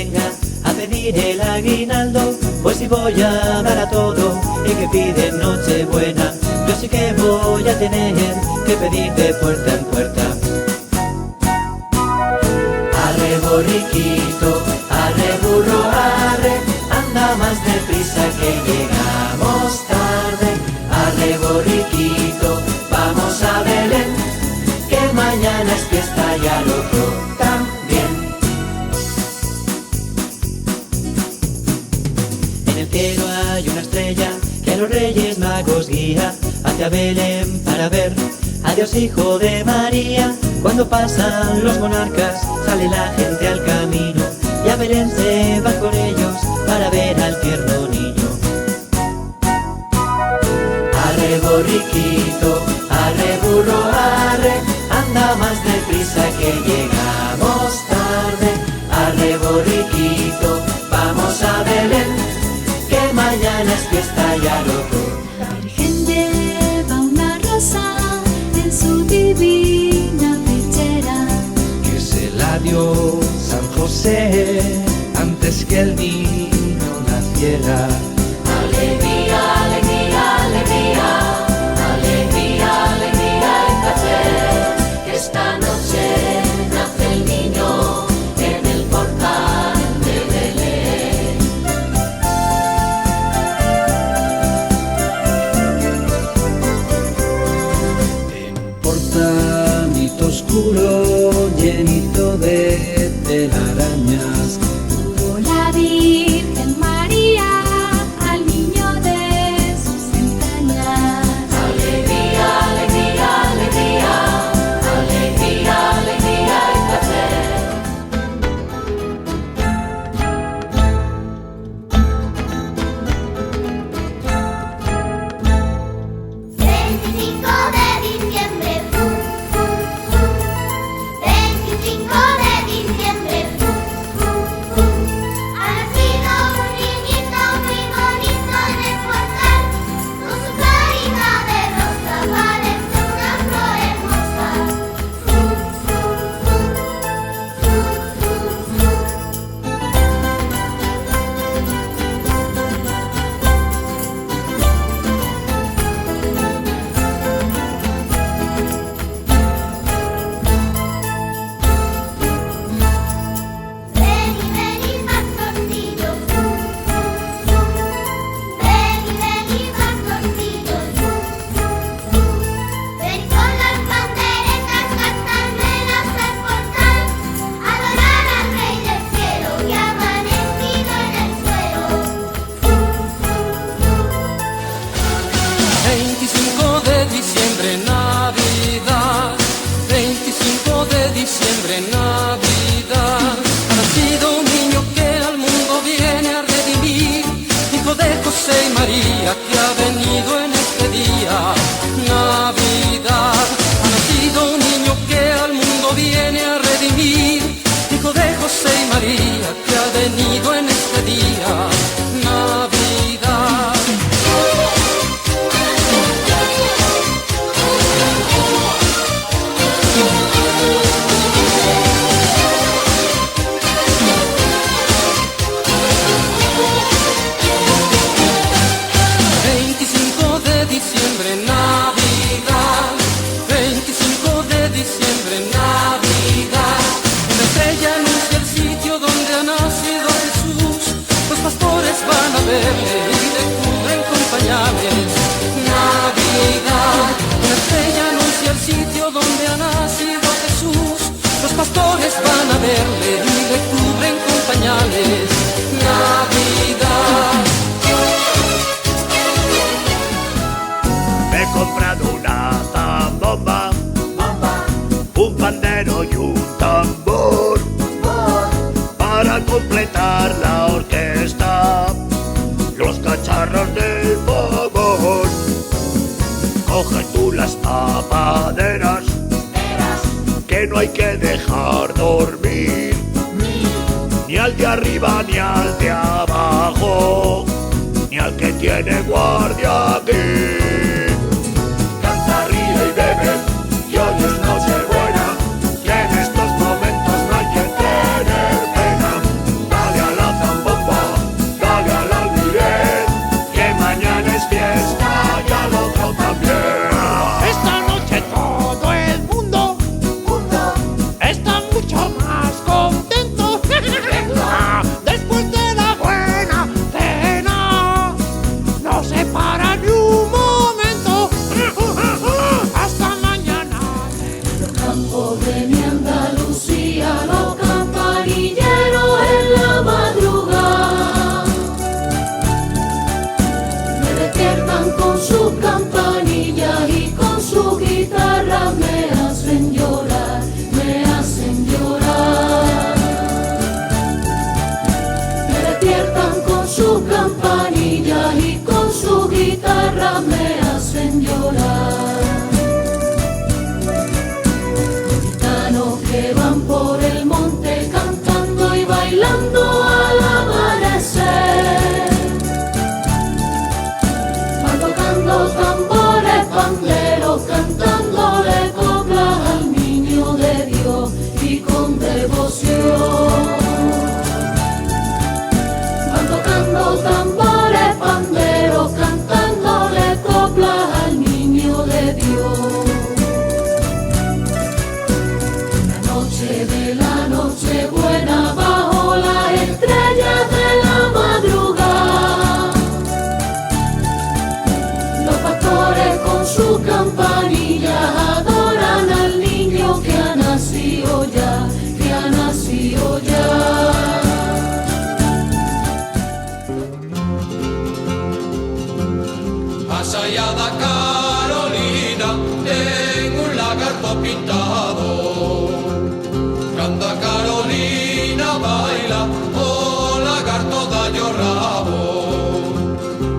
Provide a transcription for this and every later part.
venga a pedir el aguinaldo, pues si voy a dar a todo el que pide Nochebuena, yo sí que voy a tener que pedir de puerta en puerta. Arre borriquito, arre burro, arre, anda más deprisa que llegamos tarde. Arre borriquito, vamos a Belén, que mañana es fiesta y al otro también. En el cielo hay una estrella que a los Reyes Magos guía hacia Belén para ver a Dios Hijo de María. Cuando pasan los monarcas sale la gente al camino y a Belén se va con ellos para ver al tierno niño. Arre borriquito, arre burro, arre, anda más deprisa que llegamos tarde. Arre borriquito, vamos a Belén, que mañana es fiesta y al otro. La Virgen lleva una rosa en su divina pechera, que se la dio San José antes que el niño naciera. alegría, alegría, alegría, alegría, alegría y placer, que esta noche nace el niño en el portal de Belén. En un portalito oscuro llenito de telarañas, Tuvo la Virgen María al niño de sus entrañas. Alegría, alegría, alegría, alegría, alegría y placer. 25 de diciembre, fum, fum, fum. 25 de diciembre, fum, fum, fum. Ha nacido un niñito muy bonito en el portal, con su carita de rosa parece una flor hermosa. Fum, fum, fum, fum, fum, fum. Ven y pastorcillo, fum, fum, fum. Ven y pastorcillo, fum, fum, fum. Ven con las panderetas, castañuelas al portal, adorar al Rey del cielo y amanecido en el suelo. Fum, fum, fum. 25 de diciembre, Navidad. 25 de diciembre, Navidad. Ha nacido un niño que al mundo viene a redimir, hijo de José y María, que ha venido en este día. Navidad. Ha nacido un niño que al mundo viene a redimir, hijo de José y María, que ha venido en este día. Navidad. Diciembre, Navidad. 25 de diciembre, Navidad. Una estrella anuncia el sitio donde ha nacido Jesús. Los pastores van a verle y le cubren con pañales. Navidad. Una estrella anuncia el sitio donde ha nacido Jesús. Los pastores van a verle y le cubren con pañales. Navidad. Me he comprado una zambomba, un pandero y un tambor, para completar la orquesta, los cacharros del fogón. Coge tú las tapaderas, que no hay que dejar dormir, ni al de arriba ni al de abajo, ni al que tiene guardia aquí. Canta, ríe y bebe, y hoy es Nochebuena, y en estos momentos no hay que tener pena. Dale despiertan con su campanilla y con su guitarra me hacen llorar. Gitanos que van por el monte cantando y bailando al amanecer, van tocando tambores, panderos, cantándole coplas al niño de Dios y con devoción. Van tocando tambores, panderos, cantándole coplas al niño de Dios. La noche de la noche buena bajo las estrellas de la madrugada, los pastores con sus campanillas adoran al niño que ha nacido ya, que ha nacido ya. Asallada Carolina en un lagarto pintado. Canta Carolina, baila, oh lagarto daño rabo.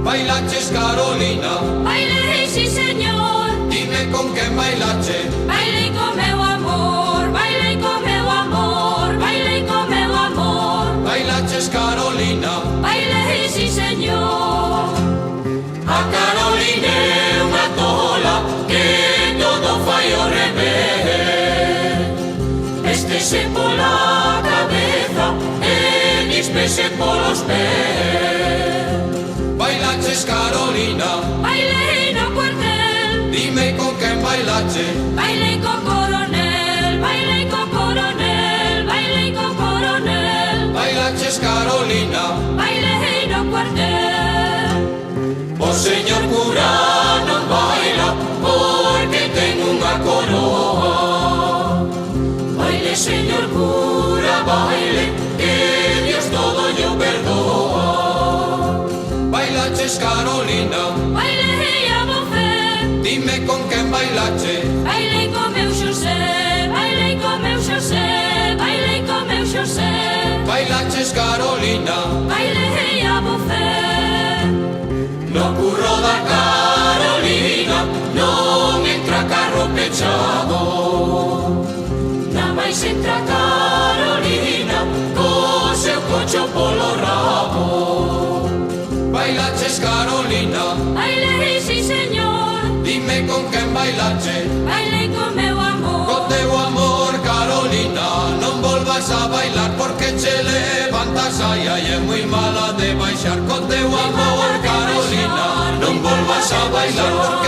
Bailaches Carolina, Baile, sí señor, dime con qué bailache. baile con meu amor, baile con meu amor, baile con meu amor. Bailaches Carolina, Baile, sí señor. a Carolina unha tola que todo fai ao revés. Véstese pola cabeza e víspese polos pés. Bailaches Carolina, Baile no cuartel, dime con quen bailache. baile con coronel, baile con coronel, baile con coronel. Bailaches Carolina, Baile no cuartel. o señor cura non baila porque ten unha coroa. Baile señor cura, baile, que Dios todo yo perdoa. Bailaches Carolina, Baile a bofé, dime con quen bailache. baile con meu Xosé, baile con meu Xosé, baile con meu Xosé. Bailaches Carolina, Baile a bofé. no curro da Carolina non entra carro pechado. Na máis entra Carolina Co seu cocho polo rabo. Bailaches Carolina, Baile, sí señor, dime con quen bailache. baile con meu amor. Con teu amor Carolina, non volvas a bailar porque che levantas ai ai é moi mala de baixar. Con teu amor Carolina, non volvas a bailar porque